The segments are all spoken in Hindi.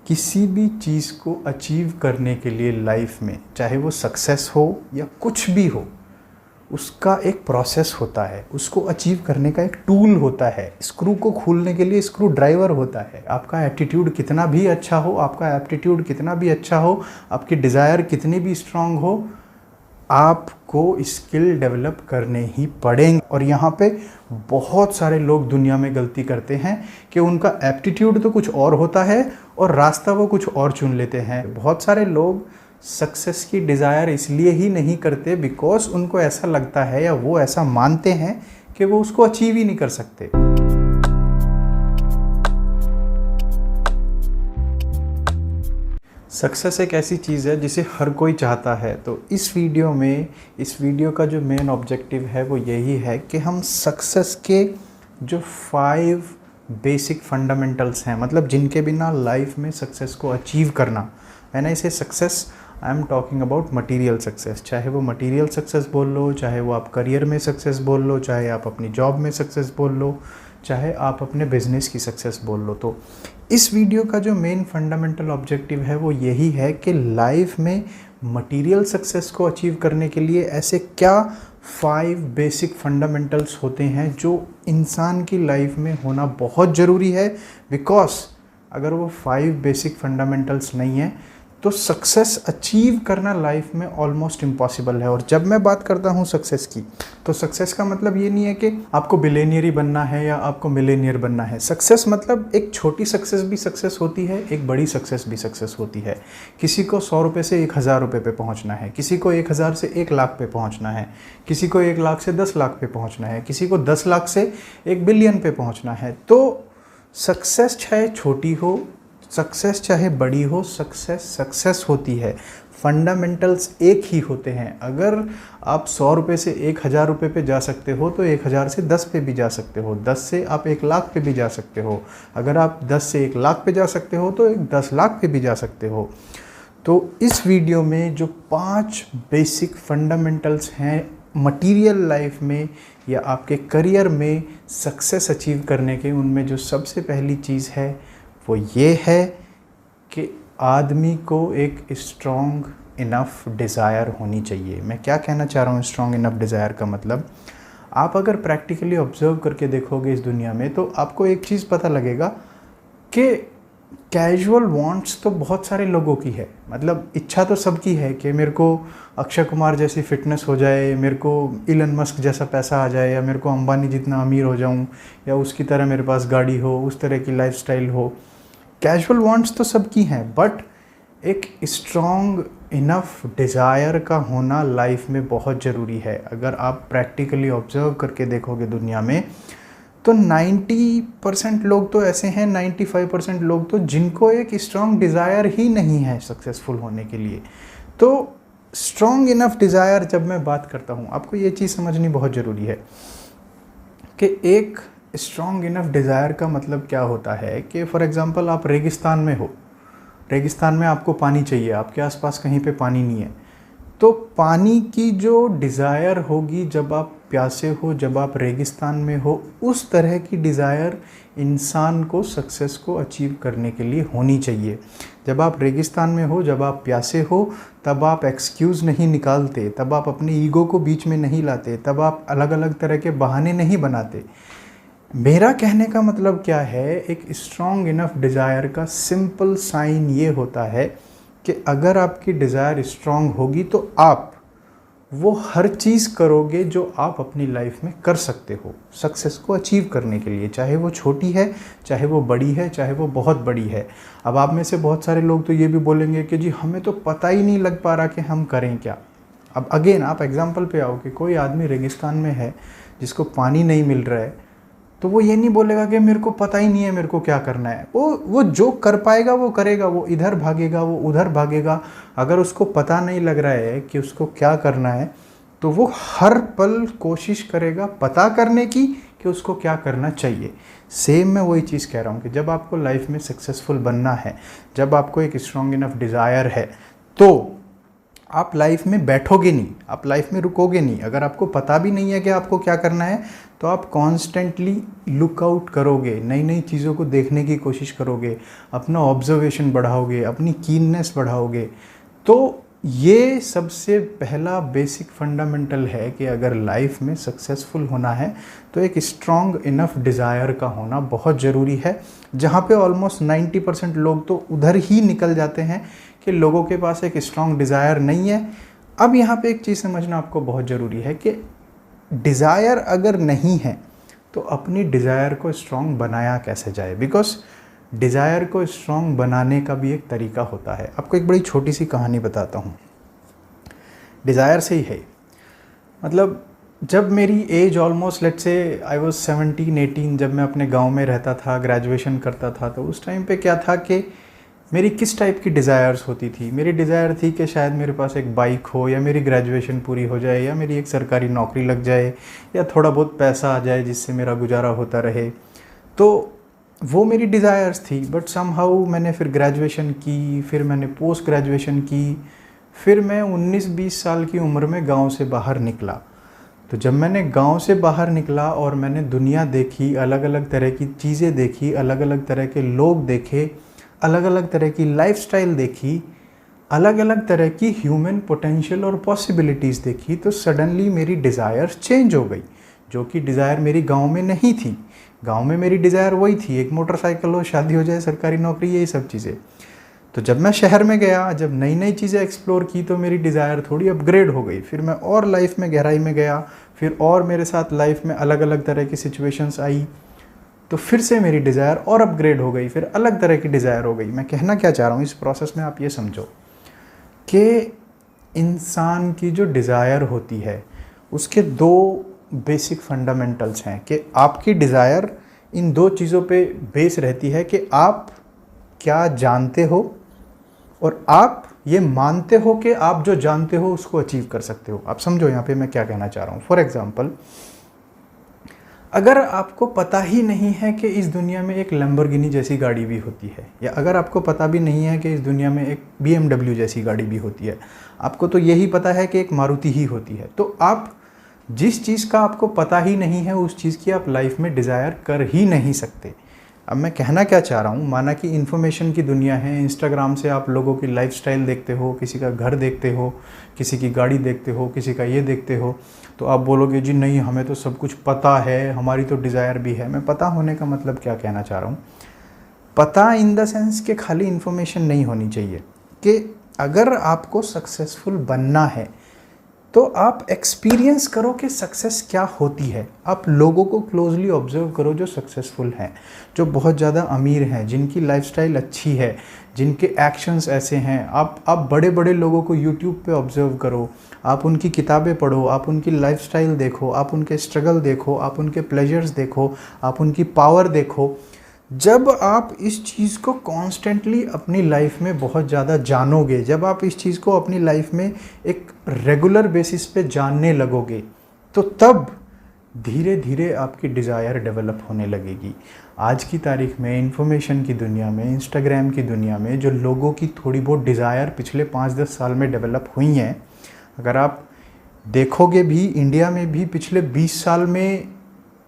किसी भी चीज़ को अचीव करने के लिए लाइफ में, चाहे वो सक्सेस हो या कुछ भी हो, उसका एक प्रोसेस होता है। उसको अचीव करने का एक टूल होता है। स्क्रू को खोलने के लिए स्क्रू ड्राइवर होता है। आपका एटीट्यूड कितना भी अच्छा हो, आपका एप्टीट्यूड कितना भी अच्छा हो, आपकी डिज़ायर कितनी भी स्ट्रांग हो, आपको स्किल डेवलप करने ही पड़ेंगे। और यहाँ पे बहुत सारे लोग दुनिया में गलती करते हैं कि उनका एप्टीट्यूड तो कुछ और होता है और रास्ता वो कुछ और चुन लेते हैं। बहुत सारे लोग सक्सेस की डिज़ायर इसलिए ही नहीं करते बिकॉज उनको ऐसा लगता है या वो ऐसा मानते हैं कि वो उसको अचीव ही नहीं कर सकते। सक्सेस एक ऐसी चीज़ है जिसे हर कोई चाहता है। तो इस वीडियो का जो मेन ऑब्जेक्टिव है वो यही है कि हम सक्सेस के जो 5 बेसिक फंडामेंटल्स हैं, मतलब जिनके बिना लाइफ में सक्सेस को अचीव करना है ना, इसे success, I am talking about material success. चाहे वो मटीरियल सक्सेस बोल लो, चाहे वो आप करियर में सक्सेस बोल लो, चाहे आप अपनी जॉब में सक्सेस बोल लो, चाहे आप अपने बिजनेस की सक्सेस बोल लो। तो इस वीडियो का जो मेन फंडामेंटल ऑब्जेक्टिव है वो यही है कि लाइफ में मटेरियल सक्सेस को अचीव करने के लिए ऐसे क्या 5 बेसिक फंडामेंटल्स होते हैं जो इंसान की लाइफ में होना बहुत ज़रूरी है। बिकॉज अगर वो 5 बेसिक फंडामेंटल्स नहीं है तो सक्सेस अचीव करना लाइफ में ऑलमोस्ट इम्पॉसिबल है। और जब मैं बात करता हूँ सक्सेस की, तो सक्सेस का मतलब ये नहीं है कि आपको बिलियनियर ही बनना है या आपको मिलेनियर बनना है। सक्सेस मतलब एक छोटी सक्सेस भी सक्सेस होती है, एक बड़ी सक्सेस भी सक्सेस होती है। किसी को 100 रुपये से 1000 रुपये पे पहुँचना है, किसी को 1000 से 1 लाख पे पहुँचना है, किसी को 1 लाख से 10 लाख पे पहुँचना है, किसी को 10 लाख से 1 बिलियन पे पहुँचना है। तो सक्सेस चाहे छोटी हो, सक्सेस चाहे बड़ी हो, सक्सेस होती है। फंडामेंटल्स एक ही होते हैं। अगर आप 100 रुपये से 1000 रुपये पे जा सकते हो तो 1000 से 10 पे भी जा सकते हो, 10 से आप 1 लाख पे भी जा सकते हो। अगर आप 10 से 1 लाख पे जा सकते हो तो 10 लाख पे भी जा सकते हो। तो इस वीडियो में जो 5 बेसिक फंडामेंटल्स हैं मटीरियल लाइफ में या आपके करियर में सक्सेस अचीव करने के, उनमें जो सबसे पहली चीज़ है वो ये है कि आदमी को एक स्ट्रॉन्ग इनफ डिज़ायर होनी चाहिए। मैं क्या कहना चाह रहा हूँ स्ट्रॉन्ग इनफ डिज़ायर का मतलब, आप अगर प्रैक्टिकली ऑब्जर्व करके देखोगे इस दुनिया में तो आपको एक चीज़ पता लगेगा कि कैजुअल वांट्स तो बहुत सारे लोगों की है। मतलब इच्छा तो सबकी है कि मेरे को अक्षय कुमार जैसी फिटनेस हो जाए, मेरे को इलन मस्क जैसा पैसा आ जाए, या मेरे को अंबानी जितना अमीर हो जाऊं, या उसकी तरह मेरे पास गाड़ी हो, उस तरह की लाइफस्टाइल हो। कैजुअल वांट्स तो सबकी हैं, बट एक स्ट्रॉन्ग इनफ डिज़ायर का होना लाइफ में बहुत ज़रूरी है। अगर आप प्रैक्टिकली ऑब्जर्व करके देखोगे दुनिया में तो 90% लोग तो ऐसे हैं, 95% लोग तो जिनको एक स्ट्रॉन्ग डिज़ायर ही नहीं है सक्सेसफुल होने के लिए। तो स्ट्रॉन्ग इनफ डिज़ायर जब मैं बात करता हूँ, आपको ये चीज़ समझनी बहुत ज़रूरी है कि एक स्ट्रॉन्ग इनफ डिज़ायर का मतलब क्या होता है कि फॉर एग्ज़ाम्पल आप रेगिस्तान में हो, रेगिस्तान में आपको पानी चाहिए, आपके आसपास कहीं पे पानी नहीं है, तो पानी की जो डिज़ायर होगी जब आप प्यासे हो, जब आप रेगिस्तान में हो, उस तरह की डिज़ायर इंसान को सक्सेस को अचीव करने के लिए होनी चाहिए। जब आप रेगिस्तान में हो, जब आप प्यासे हो, तब आप एक्सक्यूज़ नहीं निकालते, तब आप अपने ईगो को बीच में नहीं लाते, तब आप अलग अलग तरह के बहाने नहीं बनाते। मेरा कहने का मतलब क्या है, एक स्ट्रॉन्ग इनफ डिज़ायर का सिंपल साइन ये होता है कि अगर आपकी डिज़ायर स्ट्रॉन्ग होगी तो आप वो हर चीज़ करोगे जो आप अपनी लाइफ में कर सकते हो सक्सेस को अचीव करने के लिए, चाहे वो छोटी है, चाहे वो बड़ी है, चाहे वो बहुत बड़ी है। अब आप में से बहुत सारे लोग तो ये भी बोलेंगे कि जी हमें तो पता ही नहीं लग पा रहा कि हम करें क्या। अब अगेन आप एग्जांपल पे आओ कि कोई आदमी रेगिस्तान में है जिसको पानी नहीं मिल रहा है, तो वो ये नहीं बोलेगा कि मेरे को पता ही नहीं है मेरे को क्या करना है। वो जो कर पाएगा वो करेगा, वो इधर भागेगा, वो उधर भागेगा। अगर उसको पता नहीं लग रहा है कि उसको क्या करना है तो वो हर पल कोशिश करेगा पता करने की कि उसको क्या करना चाहिए। सेम मैं वही चीज़ कह रहा हूँ कि जब आपको लाइफ में सक्सेसफुल बनना है, जब आपको एक स्ट्रॉन्ग इनफ डिज़ायर है, तो आप लाइफ में बैठोगे नहीं, आप लाइफ में रुकोगे नहीं। अगर आपको पता भी नहीं है कि आपको क्या करना है, तो आप कॉन्स्टेंटली लुक आउट करोगे, नई नई चीज़ों को देखने की कोशिश करोगे, अपना ऑब्जर्वेशन बढ़ाओगे, अपनी कीननेस बढ़ाओगे। तो ये सबसे पहला बेसिक फंडामेंटल है कि अगर लाइफ में सक्सेसफुल होना है तो एक स्ट्रॉन्ग इनफ डिज़ायर का होना बहुत ज़रूरी है, जहाँ पे ऑलमोस्ट 90% लोग तो उधर ही निकल जाते हैं कि लोगों के पास एक स्ट्रॉन्ग डिज़ायर नहीं है। अब यहाँ पे एक चीज़ समझना आपको बहुत ज़रूरी है कि डिज़ायर अगर नहीं है तो अपनी डिज़ायर को स्ट्रॉन्ग बनाया कैसे जाए, बिकॉज डिज़ायर को स्ट्रॉन्ग बनाने का भी एक तरीका होता है। आपको एक बड़ी छोटी सी कहानी बताता हूँ, डिज़ायर से ही है। मतलब जब मेरी as almost let's say I was 17-18, जब मैं अपने गांव में रहता था, ग्रेजुएशन करता था, तो उस टाइम पे क्या था कि मेरी किस टाइप की डिज़ायर्स होती थी। मेरी डिज़ायर थी कि शायद मेरे पास एक बाइक हो, या मेरी ग्रेजुएशन पूरी हो जाए, या मेरी एक सरकारी नौकरी लग जाए, या थोड़ा बहुत पैसा आ जाए जिससे मेरा गुजारा होता रहे। तो वो मेरी डिज़ायर्स थी। बट समहाउ मैंने फिर ग्रेजुएशन की, फिर मैंने पोस्ट ग्रेजुएशन की, फिर मैं 19-20 साल की उम्र में गांव से बाहर निकला। तो जब मैंने गांव से बाहर निकला और मैंने दुनिया देखी, अलग अलग तरह की चीज़ें देखी, अलग अलग तरह के लोग देखे, अलग अलग तरह की लाइफस्टाइल देखी, अलग अलग तरह की ह्यूमन पोटेंशियल और पॉसिबिलिटीज़ देखी, तो सडनली मेरी डिज़ायर्स चेंज हो गई। जो कि डिज़ायर मेरी गांव में नहीं थी। गांव में मेरी डिज़ायर वही थी, एक मोटरसाइकिल हो, शादी हो जाए, सरकारी नौकरी, यही सब चीज़ें। तो जब मैं शहर में गया, जब नई नई चीज़ें एक्सप्लोर की, तो मेरी डिज़ायर थोड़ी अपग्रेड हो गई। फिर मैं और लाइफ में गहराई में गया, फिर और मेरे साथ लाइफ में अलग अलग तरह की सिचुएशंस आई, तो फिर से मेरी डिज़ायर और अपग्रेड हो गई, फिर अलग तरह की डिज़ायर हो गई। मैं कहना क्या चाह रहा हूँ इस प्रोसेस में, आप ये समझो कि इंसान की जो डिज़ायर होती है उसके दो बेसिक फंडामेंटल्स हैं कि आपकी डिज़ायर इन दो चीज़ों पे बेस रहती है कि आप क्या जानते हो और आप ये मानते हो कि आप जो जानते हो उसको अचीव कर सकते हो। आप समझो यहाँ पे मैं क्या कहना चाह रहा हूँ। फॉर एग्जांपल, अगर आपको पता ही नहीं है कि इस दुनिया में एक लैम्बोर्गिनी जैसी गाड़ी भी होती है, या अगर आपको पता भी नहीं है कि इस दुनिया में एक BMW जैसी गाड़ी भी होती है, आपको तो यही पता है कि एक मारुति ही होती है, तो आप जिस चीज़ का आपको पता ही नहीं है उस चीज़ की आप लाइफ में डिज़ायर कर ही नहीं सकते। अब मैं कहना क्या चाह रहा हूँ, माना कि इन्फॉर्मेशन की दुनिया है, इंस्टाग्राम से आप लोगों की लाइफस्टाइल देखते हो, किसी का घर देखते हो, किसी की गाड़ी देखते हो, किसी का ये देखते हो, तो आप बोलोगे जी नहीं हमें तो सब कुछ पता है, हमारी तो डिज़ायर भी है। मैं पता होने का मतलब क्या कहना चाह रहा हूँ, पता इन द सेंस कि खाली इन्फॉर्मेशन नहीं होनी चाहिए, कि अगर आपको सक्सेसफुल बनना है तो आप एक्सपीरियंस करो कि सक्सेस क्या होती है। आप लोगों को क्लोजली ऑब्जर्व करो जो सक्सेसफुल हैं, जो बहुत ज़्यादा अमीर हैं, जिनकी लाइफस्टाइल अच्छी है, जिनके एक्शंस ऐसे हैं। आप बड़े बड़े लोगों को यूट्यूब पे ऑब्जर्व करो, आप उनकी किताबें पढ़ो, आप उनकी लाइफस्टाइल देखो, आप उनके स्ट्रगल देखो, आप उनके प्लेजर्स देखो, आप उनकी पावर देखो। जब आप इस चीज़ को कॉन्स्टेंटली अपनी लाइफ में बहुत ज़्यादा जानोगे, जब आप इस चीज़ को अपनी लाइफ में एक रेगुलर बेसिस पे जानने लगोगे, तो तब धीरे धीरे आपकी डिज़ायर डेवलप होने लगेगी। आज की तारीख में इंफॉर्मेशन की दुनिया में, इंस्टाग्राम की दुनिया में जो लोगों की थोड़ी बहुत डिज़ायर पिछले 5-10 साल में डेवलप हुई हैं, अगर आप देखोगे भी इंडिया में भी पिछले 20 साल में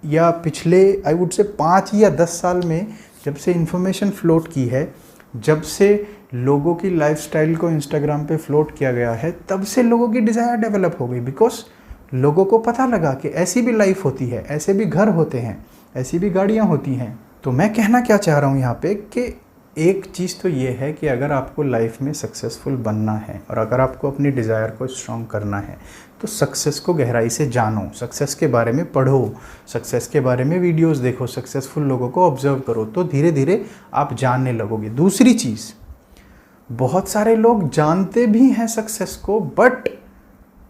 या पिछले आई वुड से 5 या 10 साल में जब से इन्फॉर्मेशन फ्लोट की है, जब से लोगों की लाइफस्टाइल को इंस्टाग्राम पे फ्लोट किया गया है, तब से लोगों की डिज़ायर डेवलप हो गई। बिकॉज लोगों को पता लगा कि ऐसी भी लाइफ होती है, ऐसे भी घर होते हैं, ऐसी भी गाड़ियाँ होती हैं। तो मैं कहना क्या चाह रहा हूँ यहाँ पे कि एक चीज़ तो ये है कि अगर आपको लाइफ में सक्सेसफुल बनना है और अगर आपको अपनी डिज़ायर को स्ट्रॉन्ग करना है, तो सक्सेस को गहराई से जानो, सक्सेस के बारे में पढ़ो, सक्सेस के बारे में वीडियोस देखो, सक्सेसफुल लोगों को ऑब्जर्व करो, तो धीरे धीरे आप जानने लगोगे। दूसरी चीज़, बहुत सारे लोग जानते भी हैं सक्सेस को, बट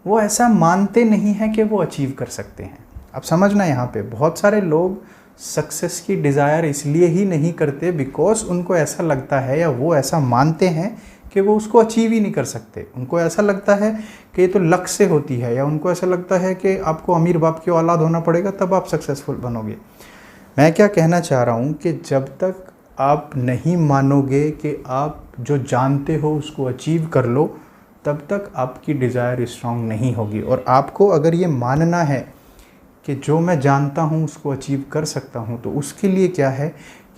वो ऐसा मानते नहीं हैं कि वो अचीव कर सकते हैं। अब समझना, यहाँ पे बहुत सारे लोग सक्सेस की डिज़ायर इसलिए ही नहीं करते बिकॉज उनको ऐसा लगता है या वो ऐसा मानते हैं कि वो उसको अचीव ही नहीं कर सकते। उनको ऐसा लगता है कि ये तो लक से होती है, या उनको ऐसा लगता है कि आपको अमीर बाप की औलाद होना पड़ेगा तब आप सक्सेसफुल बनोगे। मैं क्या कहना चाह रहा हूँ कि जब तक आप नहीं मानोगे कि आप जो जानते हो उसको अचीव कर लो, तब तक आपकी डिज़ायर स्ट्रांग नहीं होगी। और आपको अगर ये मानना है कि जो मैं जानता हूँ उसको अचीव कर सकता हूँ, तो उसके लिए क्या है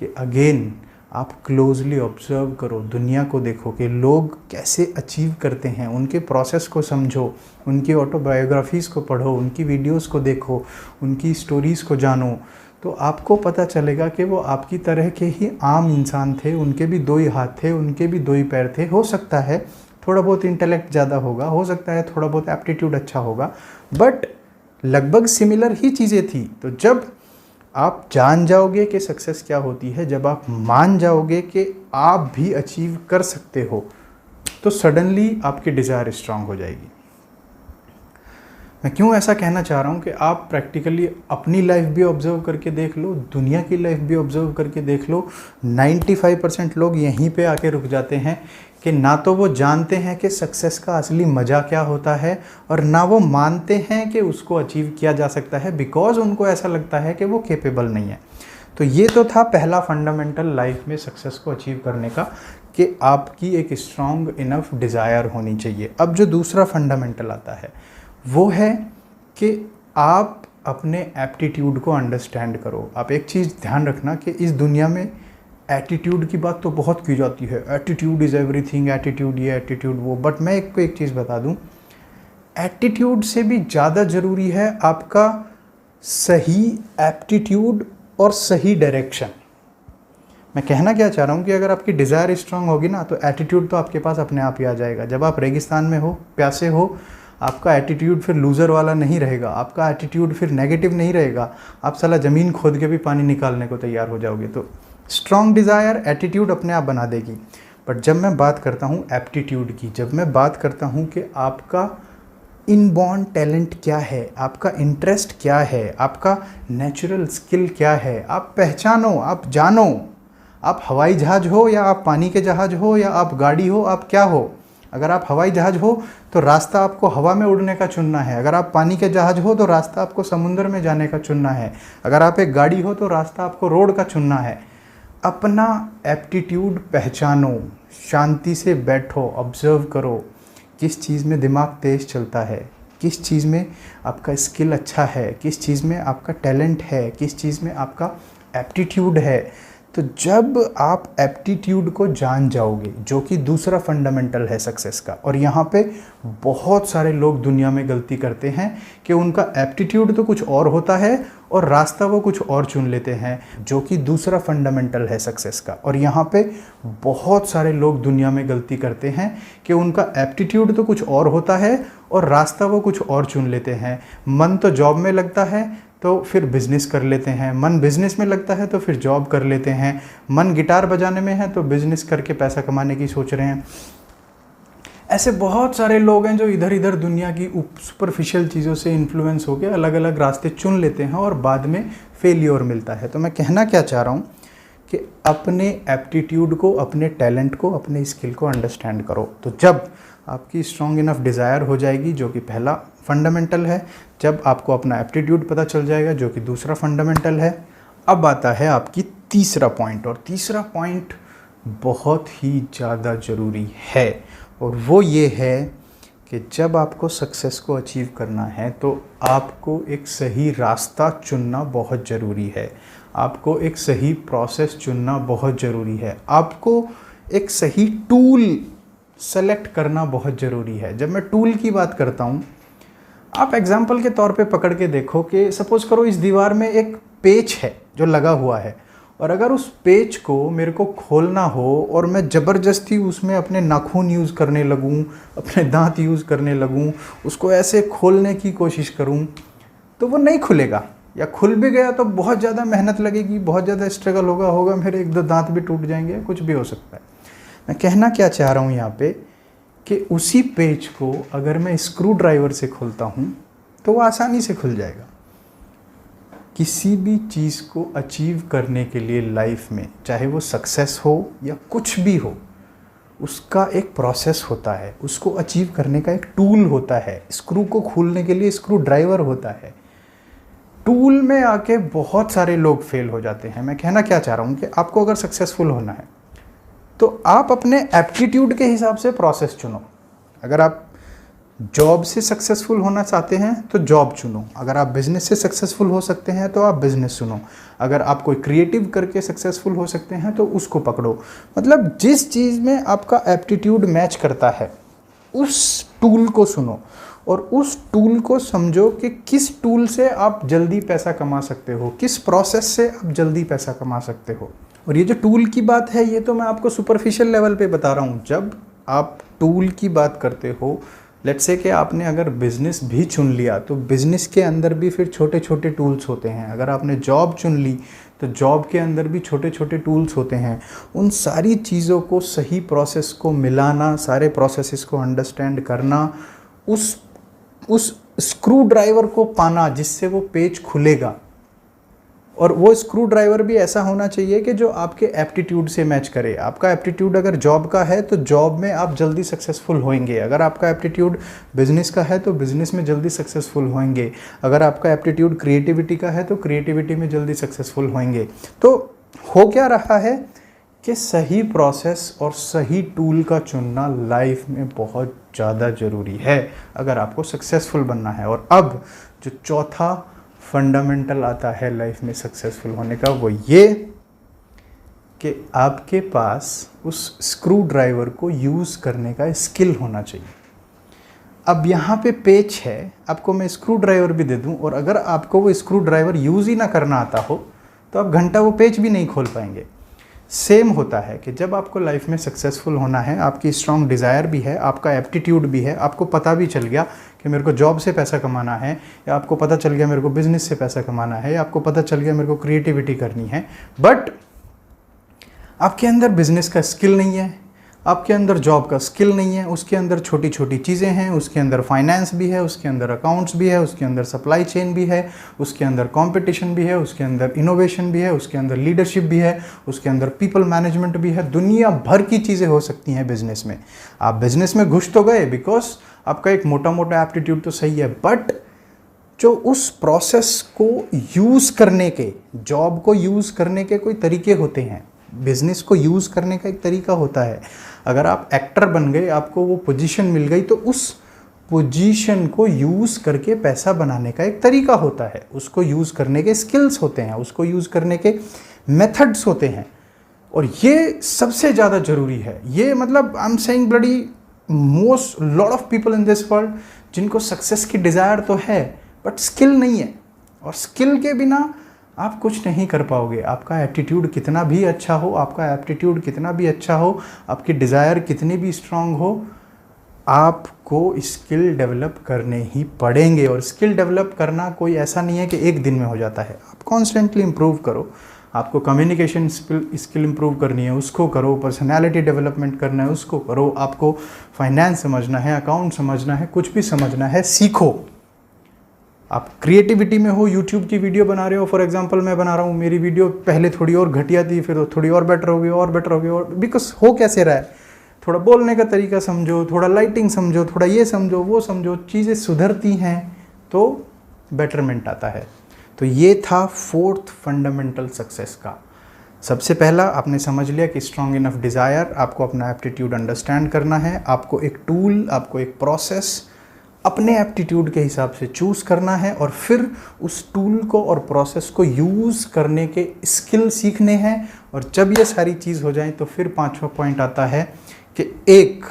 कि अगेन आप क्लोजली ऑब्जर्व करो, दुनिया को देखो कि लोग कैसे अचीव करते हैं, उनके प्रोसेस को समझो, उनकी ऑटोबायोग्राफीज़ को पढ़ो, उनकी वीडियोस को देखो, उनकी स्टोरीज़ को जानो, तो आपको पता चलेगा कि वो आपकी तरह के ही आम इंसान थे, उनके भी 2 ही हाथ थे, उनके भी 2 ही पैर थे। हो सकता है थोड़ा बहुत इंटेलेक्ट ज़्यादा होगा, हो सकता है थोड़ा बहुत एप्टीट्यूड अच्छा होगा, बट लगभग सिमिलर ही चीज़ें थी। तो जब आप जान जाओगे कि सक्सेस क्या होती है, जब आप मान जाओगे कि आप भी अचीव कर सकते हो, तो सडनली आपकी डिज़ायर स्ट्रांग हो जाएगी। मैं क्यों ऐसा कहना चाह रहा हूँ कि आप प्रैक्टिकली अपनी लाइफ भी ऑब्जर्व करके देख लो, दुनिया की लाइफ भी ऑब्जर्व करके देख लो। 95% लोग यहीं पे आके रुक जाते हैं कि ना तो वो जानते हैं कि सक्सेस का असली मज़ा क्या होता है, और ना वो मानते हैं कि उसको अचीव किया जा सकता है, बिकॉज उनको ऐसा लगता है कि वो कैपेबल नहीं है। तो ये तो था पहला फंडामेंटल लाइफ में सक्सेस को अचीव करने का, कि आपकी एक स्ट्रॉन्ग इनफ डिज़ायर होनी चाहिए। अब जो दूसरा फंडामेंटल आता है वो है कि आप अपने एप्टीट्यूड को अंडरस्टैंड करो। आप एक चीज़ ध्यान रखना कि इस दुनिया में एटीट्यूड की बात तो बहुत की जाती है, एटीट्यूड इज़ एवरीथिंग, एटीट्यूड ये एटीट्यूड वो, बट मैं एक चीज़ बता दूं, एटीट्यूड से भी ज़्यादा ज़रूरी है आपका सही एप्टीट्यूड और सही डायरेक्शन। मैं कहना क्या चाह रहा हूँ कि अगर आपकी डिज़ायर स्ट्रांग होगी ना, तो एटीट्यूड तो आपके पास अपने आप ही आ जाएगा। जब आप रेगिस्तान में हो, प्यासे हो, आपका एटीट्यूड फिर लूज़र वाला नहीं रहेगा, आपका एटीट्यूड फिर नेगेटिव नहीं रहेगा, आप साला ज़मीन खोद के भी पानी निकालने को तैयार हो जाओगे। तो स्ट्रॉन्ग डिज़ायर एटीट्यूड अपने आप बना देगी। बट जब मैं बात करता हूँ एप्टीट्यूड की, जब मैं बात करता हूँ कि आपका इनबॉर्न टैलेंट क्या है, आपका इंटरेस्ट क्या है, आपका नेचुरल स्किल क्या है, आप पहचानो, आप जानो। आप हवाई जहाज़ हो या आप पानी के जहाज़ हो या आप गाड़ी हो, आप क्या हो। अगर आप हवाई जहाज़ हो तो रास्ता आपको हवा में उड़ने का चुनना है, अगर आप पानी के जहाज़ हो तो रास्ता आपको समुद्र में जाने का चुनना है, अगर आप एक गाड़ी हो तो रास्ता आपको रोड का चुनना है। अपना एप्टीट्यूड पहचानो, शांति से बैठो, ऑब्जर्व करो किस चीज़ में दिमाग तेज़ चलता है, किस चीज़ में आपका स्किल अच्छा है, किस चीज़ में आपका टैलेंट है, किस चीज़ में आपका एप्टीट्यूड है। तो जब आप एप्टीट्यूड को जान जाओगे, जो कि दूसरा फंडामेंटल है सक्सेस का, और यहाँ पे बहुत सारे लोग दुनिया में गलती करते हैं कि उनका एप्टीट्यूड तो कुछ और होता है और रास्ता वो कुछ और चुन लेते हैं, जो कि दूसरा फंडामेंटल है सक्सेस का। और यहाँ पे बहुत सारे लोग दुनिया में गलती करते हैं कि उनका एप्टीट्यूड तो कुछ और होता है और रास्ता वो कुछ और चुन लेते हैं। मन तो जॉब में लगता है तो फिर बिज़नेस कर लेते हैं, मन बिज़नेस में लगता है तो फिर जॉब कर लेते हैं, मन गिटार बजाने में है तो बिज़नेस करके पैसा कमाने की सोच रहे हैं। ऐसे बहुत सारे लोग हैं जो इधर इधर दुनिया की सुपरफिशियल चीज़ों से इन्फ्लुएंस होकर अलग अलग रास्ते चुन लेते हैं और बाद में फेलियर मिलता है। तो मैं कहना क्या चाह रहा हूँ कि अपने एप्टीट्यूड को, अपने टैलेंट को, अपने स्किल को अंडरस्टैंड करो। तो जब आपकी स्ट्रॉन्ग इनफ डिज़ायर हो जाएगी, जो कि पहला फंडामेंटल है, जब आपको अपना एप्टीट्यूड पता चल जाएगा, जो कि दूसरा फंडामेंटल है, अब आता है आपकी तीसरा पॉइंट। और तीसरा पॉइंट बहुत ही ज़्यादा ज़रूरी है, और वो ये है कि जब आपको सक्सेस को अचीव करना है तो आपको एक सही रास्ता चुनना बहुत ज़रूरी है, आपको एक सही प्रोसेस चुनना बहुत ज़रूरी है, आपको एक सही टूल सेलेक्ट करना बहुत ज़रूरी है। जब मैं टूल की बात करता हूँ, आप एग्जाम्पल के तौर पे पकड़ के देखो कि सपोज़ करो इस दीवार में एक पेच है जो लगा हुआ है, और अगर उस पेच को मेरे को खोलना हो और मैं ज़बरदस्ती उसमें अपने नाखून यूज़ करने लगूँ, अपने दांत यूज़ करने लगूँ, उसको ऐसे खोलने की कोशिश करूँ, तो वो नहीं खुलेगा, या खुल भी गया तो बहुत ज़्यादा मेहनत लगेगी, बहुत ज़्यादा स्ट्रगल होगा, मेरे 1-2 दांत भी टूट जाएंगे, कुछ भी हो सकता है। मैं कहना क्या चाह रहा हूँ यहाँ पे कि उसी पेच को अगर मैं स्क्रू ड्राइवर से खोलता हूँ तो वो आसानी से खुल जाएगा। किसी भी चीज़ को अचीव करने के लिए लाइफ में, चाहे वो सक्सेस हो या कुछ भी हो, उसका एक प्रोसेस होता है, उसको अचीव करने का एक टूल होता है। स्क्रू को खोलने के लिए स्क्रू ड्राइवर होता है। टूल में आके बहुत सारे लोग फेल हो जाते हैं। मैं कहना क्या चाह रहा हूँ कि आपको अगर सक्सेसफुल होना है तो आप अपने एप्टीट्यूड के हिसाब से प्रोसेस चुनो। अगर आप जॉब से सक्सेसफुल होना चाहते हैं तो जॉब चुनो, अगर आप बिजनेस से सक्सेसफुल हो सकते हैं तो आप बिजनेस चुनो, अगर आप कोई क्रिएटिव करके सक्सेसफुल हो सकते हैं तो उसको पकड़ो। मतलब जिस चीज़ में आपका एप्टीट्यूड मैच करता है उस टूल को सुनो और उस टूल को समझो कि किस टूल से आप जल्दी पैसा कमा सकते हो, किस प्रोसेस से आप जल्दी पैसा कमा सकते हो। और ये जो टूल की बात है ये तो मैं आपको सुपरफिशियल लेवल पे बता रहा हूँ। जब आप टूल की बात करते हो, लेट्स से कि आपने अगर बिज़नेस भी चुन लिया तो बिज़नेस के अंदर भी फिर छोटे छोटे टूल्स होते हैं। अगर आपने जॉब चुन ली तो जॉब के अंदर भी छोटे छोटे टूल्स होते हैं। उन सारी चीज़ों को, सही प्रोसेस को मिलाना, सारे प्रोसेसेस को अंडरस्टैंड करना, उस स्क्रू ड्राइवर को पाना जिससे वो पेज खुलेगा। और वो स्क्रू ड्राइवर भी ऐसा होना चाहिए कि जो आपके एप्टीट्यूड से मैच करे। आपका एप्टीट्यूड अगर जॉब का है तो जॉब में आप जल्दी सक्सेसफुल होंगे, अगर आपका एप्टीट्यूड बिजनेस का है तो बिजनेस में जल्दी सक्सेसफुल होंगे, अगर आपका एप्टीट्यूड क्रिएटिविटी का है तो क्रिएटिविटी में जल्दी सक्सेसफुल होंगे। तो हो क्या रहा है कि सही प्रोसेस और सही टूल का चुनना लाइफ में बहुत ज़्यादा ज़रूरी है अगर आपको सक्सेसफुल बनना है। और अब जो चौथा फंडामेंटल आता है लाइफ में सक्सेसफुल होने का, वो ये कि आपके पास उस स्क्रू ड्राइवर को यूज़ करने का स्किल होना चाहिए। अब यहाँ पे पेच है, आपको मैं स्क्रू ड्राइवर भी दे दूँ और अगर आपको वो स्क्रू ड्राइवर यूज़ ही ना करना आता हो तो आप घंटा वो पेच भी नहीं खोल पाएंगे। सेम होता है कि जब आपको लाइफ में सक्सेसफुल होना है, आपकी स्ट्रॉन्ग डिज़ायर भी है, आपका एप्टीट्यूड भी है, आपको पता भी चल गया कि मेरे को जॉब से पैसा कमाना है, या आपको पता चल गया मेरे को बिजनेस से पैसा कमाना है, या आपको पता चल गया मेरे को क्रिएटिविटी करनी है, बट आपके अंदर बिजनेस का स्किल नहीं है, आपके अंदर जॉब का स्किल नहीं है, उसके अंदर छोटी छोटी चीज़ें हैं, उसके अंदर फाइनेंस भी है, उसके अंदर अकाउंट्स भी है, उसके अंदर सप्लाई चेन भी है, उसके अंदर कंपटीशन भी है, उसके अंदर इनोवेशन भी है, उसके अंदर लीडरशिप भी है, उसके अंदर पीपल मैनेजमेंट भी है। दुनिया भर की चीज़ें हो सकती हैं बिजनेस में। आप बिजनेस में घुस तो गए बिकॉज आपका एक मोटा मोटा एप्टीट्यूड तो सही है, बट जो उस प्रोसेस को यूज़ करने के, जॉब को यूज़ करने के कोई तरीके होते हैं, बिजनेस को यूज़ करने का एक तरीका होता है। अगर आप एक्टर बन गए, आपको वो पोजीशन मिल गई, तो उस पोजीशन को यूज़ करके पैसा बनाने का एक तरीका होता है, उसको यूज़ करने के स्किल्स होते हैं, उसको यूज़ करने के मेथड्स होते हैं। और ये सबसे ज़्यादा ज़रूरी है। ये मतलब I am saying bloody most lot of people in this world जिनको सक्सेस की डिज़ायर तो है बट स्किल नहीं है, और स्किल के बिना आप कुछ नहीं कर पाओगे। आपका एप्टीट्यूड कितना भी अच्छा हो, आपका एप्टीट्यूड कितना भी अच्छा हो, आपकी डिज़ायर कितनी भी स्ट्रांग हो, आपको स्किल डेवलप करने ही पड़ेंगे। और स्किल डेवलप करना कोई ऐसा नहीं है कि एक दिन में हो जाता है। आप कॉन्स्टेंटली इम्प्रूव करो। आपको कम्युनिकेशन स्किल इम्प्रूव करनी है, उसको करो। पर्सनैलिटी डेवलपमेंट करना है, उसको करो। आपको फाइनेंस समझना है, अकाउंट समझना है, कुछ भी समझना है, सीखो। आप क्रिएटिविटी में हो, यूट्यूब की वीडियो बना रहे हो, फॉर एग्जांपल मैं बना रहा हूँ, मेरी वीडियो पहले थोड़ी और घटिया थी, फिर थोड़ी और बेटर हो गई, और बेटर हो गई, और बिकॉज हो कैसे रहा है, थोड़ा बोलने का तरीका समझो, थोड़ा लाइटिंग समझो, थोड़ा ये समझो, वो समझो, चीज़ें सुधरती हैं तो बेटरमेंट आता है। तो ये था फोर्थ फंडामेंटल सक्सेस का। सबसे पहला आपने समझ लिया कि स्ट्रॉन्ग इनफ डिज़ायर, आपको अपना एप्टीट्यूड अंडरस्टैंड करना है, आपको एक टूल, आपको एक प्रोसेस अपने एप्टीट्यूड के हिसाब से चूज़ करना है, और फिर उस टूल को और प्रोसेस को यूज़ करने के स्किल सीखने हैं। और जब ये सारी चीज़ हो जाए तो फिर पांचवा पॉइंट आता है कि एक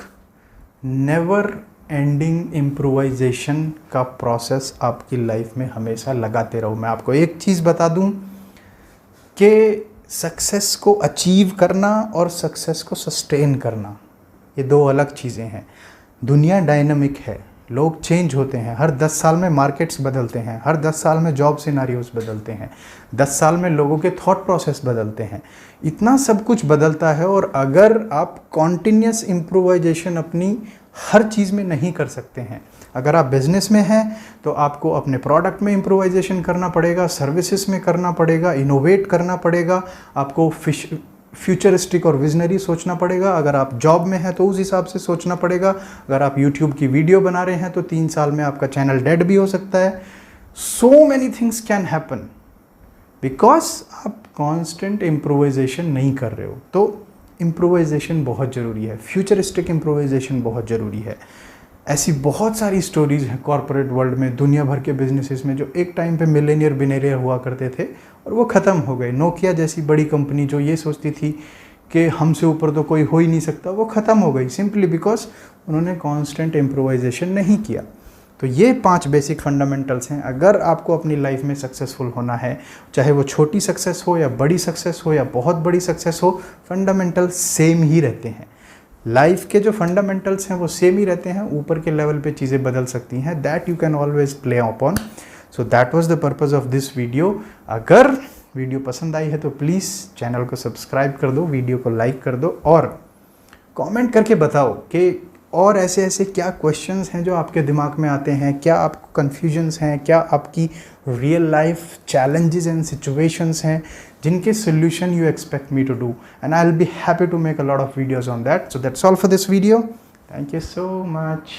नेवर एंडिंग इम्प्रोवाइजेशन का प्रोसेस आपकी लाइफ में हमेशा लगाते रहो। मैं आपको एक चीज़ बता दूं कि सक्सेस को अचीव करना और सक्सेस को सस्टेन करना ये दो अलग चीज़ें हैं। दुनिया डायनामिक है, लोग चेंज होते हैं, हर 10 साल में मार्केट्स बदलते हैं, हर 10 साल में जॉब सिनारियोस बदलते हैं, 10 साल में लोगों के थॉट प्रोसेस बदलते हैं, इतना सब कुछ बदलता है। और अगर आप कॉन्टिन्यूस इम्प्रोवाइजेशन अपनी हर चीज़ में नहीं कर सकते हैं, अगर आप बिजनेस में हैं तो आपको अपने प्रोडक्ट में इम्प्रोवाइजेशन करना पड़ेगा, सर्विसेज में करना पड़ेगा, इनोवेट करना पड़ेगा, आपको फ्यूचरिस्टिक और विजनरी सोचना पड़ेगा। अगर आप जॉब में हैं तो उस हिसाब से सोचना पड़ेगा। अगर आप यूट्यूब की वीडियो बना रहे हैं तो 3 साल में आपका चैनल डेड भी हो सकता है। So many things can happen because आप कांस्टेंट इम्प्रोवाइजेशन नहीं कर रहे हो। तो इम्प्रोवाइजेशन बहुत ज़रूरी है, फ्यूचरिस्टिक इम्प्रोवाइजेशन बहुत ज़रूरी है। ऐसी बहुत सारी स्टोरीज हैं कॉरपोरेट वर्ल्ड में, दुनिया भर के बिजनेसेस में, जो एक टाइम पे मिलेनियर बिनेरियर हुआ करते थे और वो ख़त्म हो गए। नोकिया जैसी बड़ी कंपनी जो ये सोचती थी कि हमसे ऊपर तो कोई हो ही नहीं सकता, वो ख़त्म हो गई सिंपली बिकॉज उन्होंने कांस्टेंट इम्प्रोवाइजेशन नहीं किया। तो ये 5 बेसिक फंडामेंटल्स हैं। अगर आपको अपनी लाइफ में सक्सेसफुल होना है, चाहे वो छोटी सक्सेस हो या बड़ी सक्सेस हो या बहुत बड़ी सक्सेस हो, फंडामेंटल सेम ही रहते हैं। लाइफ के जो फंडामेंटल्स हैं वो सेम ही रहते हैं, ऊपर के लेवल पे चीज़ें बदल सकती हैं। That you can always play upon. So that was the purpose of this video. अगर वीडियो पसंद आई है तो प्लीज़ चैनल को सब्सक्राइब कर दो, वीडियो को लाइक कर दो और कमेंट करके बताओ कि और ऐसे ऐसे क्या क्वेश्चंस हैं जो आपके दिमाग में आते हैं, क्या आपको कन्फ्यूजन्स हैं, क्या आपकी real life challenges and situations हैं जिनके solution you expect me to do, and I will be happy to make a lot of videos on that. So that's all for this video. Thank you so much.